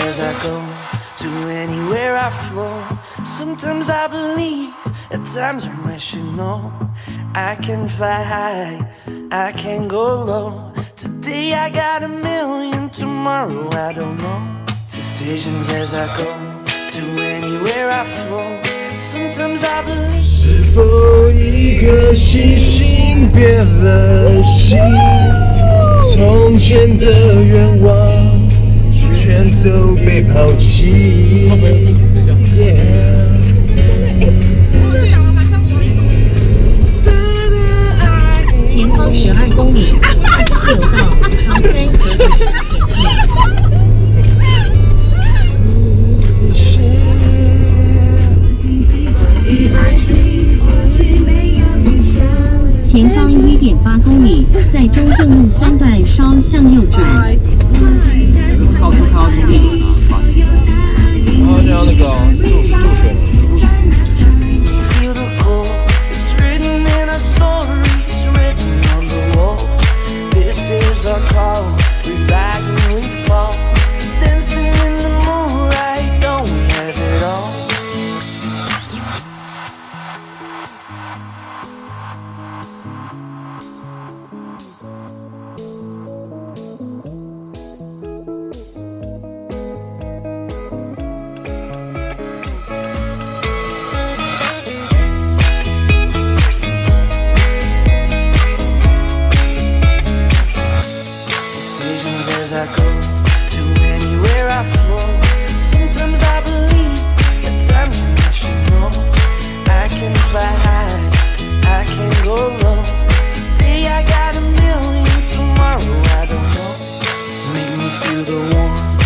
as I go, to anywhere I flow. Sometimes I believe, at times I'm rational. I can fly high, I can go low. Today I got a million, tomorrow I don't know. Decisions as I go, to anywhere I flow. Sometimes I believe. 是否一颗星星变了心？从前的愿望全都被抛弃。前方12公里，下交流道朝3和路上前进。前方1.8公里，在中正路3段稍向右转。靠近他这里，然后就要那个助选。As I go to anywhere I flow. Sometimes I believe, at times I'm rational. I can fly high, I can go low. Today I got a million, tomorrow I don't know. Make me feel the warmth,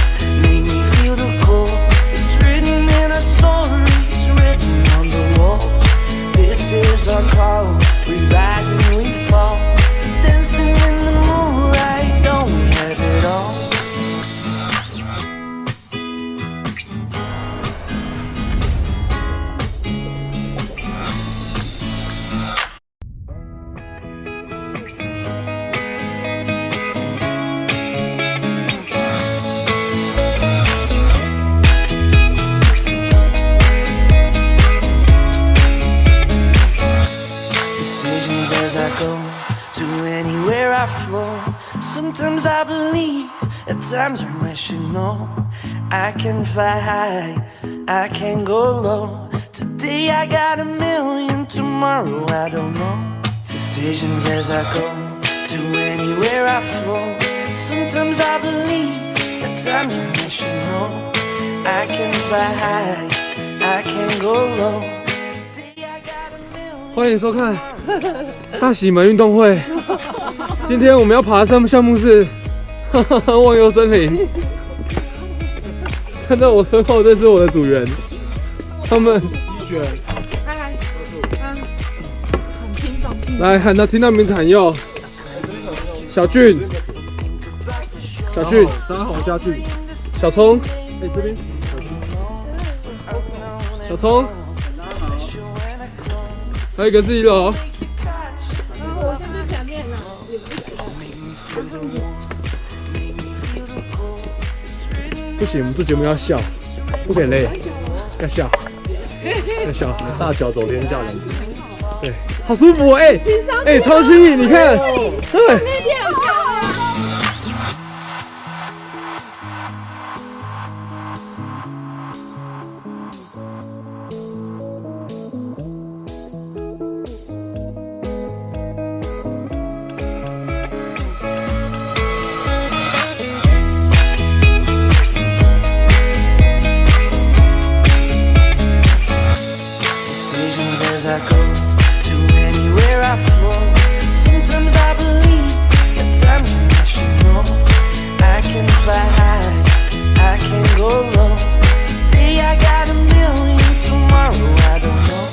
make me feel the cold. It's written in our stories, written on the walls. This is our call, we rise and we fall. Dancing in the moonlight, don't we have it all? Decisions as I go, to anywhere I flow. Sometimes I believe, at times I'm rational. I can fly high, I can go low. Today I got a million, tomorrow I don't know. Decisions as I go, to anywhere I flow. Sometimes I believe, at times I'm rational. I can fly high, I can go low. Today I got a million. 欢迎收看大喜门运动会。今天我们要爬的项目是忘忧森林。站在我身后，这是我的组员，他们一选。嗨，很轻松。来喊他听到名字喊哟。小俊，小俊，大家好，我叫俊。小聪，哎，这边。小聪，还有一个是1楼。我是最前面的。不行，我们做节目要笑，不可以累，要笑，要笑，大脚走天下人。对，好舒服哎，哎，超轻盈，你看，对。As I go to anywhere I flow. Sometimes I believe, at times I'm rational. I can fly high, I can go low. Today I got a million, tomorrow I don't know.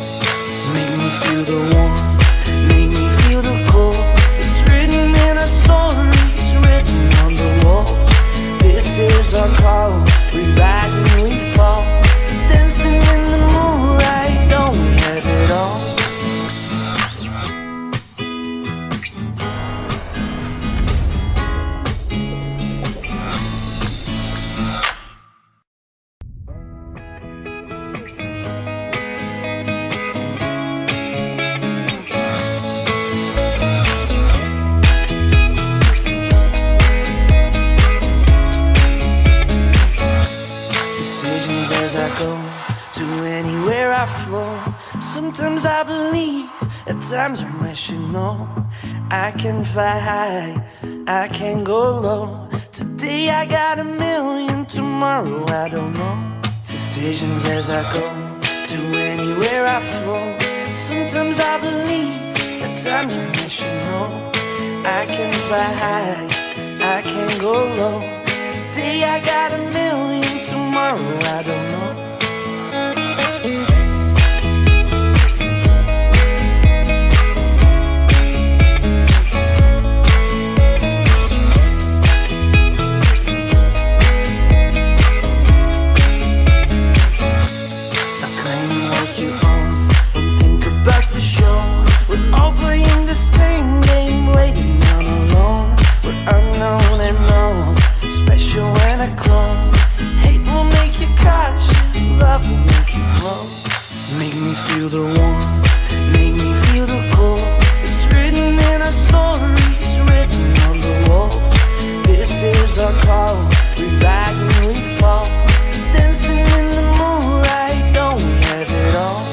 Make me feel the warmth, make me feel the cold. It's written in our stories, written on the walls. This is our call, we rise and we fall. Dancing in the moonlight, don't we have it all? flow. Sometimes I believe, at times I'm rational. I can fly high, I can go low. Today I got a million, tomorrow I don't know. Decisions as I go, to anywhere I flow. Sometimes I believe, at times I'm rational. I can fly high, I can go low. Today I got a million, tomorrow I don't know. Stop claiming what you own, don't think about the show. We're all playing the same game, waiting on alone. We're unknown and known, special when I clone. Hate will make you cautious, love will make you glow. Make me feel the warmth, make me feel the cold. It's written in our stories, written on the walls. This is our call, we rise and we fall. Dancing in the moonlight, don't we have it all?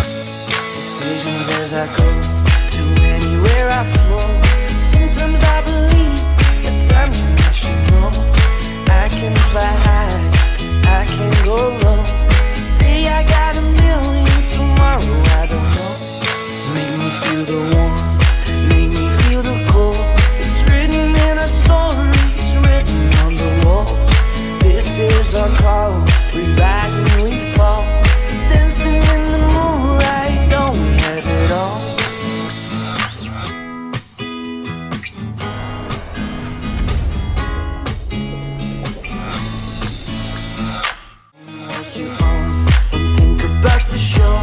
Decisions as I go, to anywhere I flow. Sometimes I believe, at times I'm rational. I can fly high, I can go low. Today I got a million, tomorrow I don't know. Make me feel the warmth, make me feel the cold. It's written in our stories, written on the walls. This is our call, we rise and we fall. Dancing in the moonlight, don't we have it all? What you own, don't think about the show.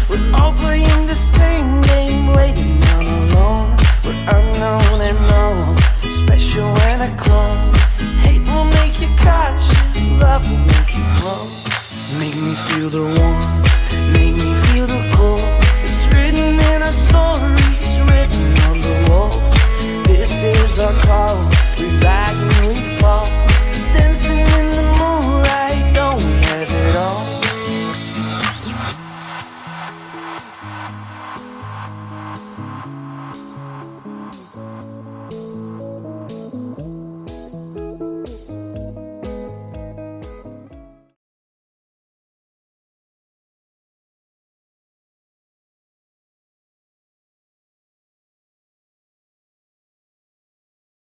We're all playing the same game, waiting on alone. We're unknown and known, special when I clone. Hate will make you cautious, love will make you glow. Make me feel the warmth, make me feel the cold. It's written in our stories, written on the walls. This is our call,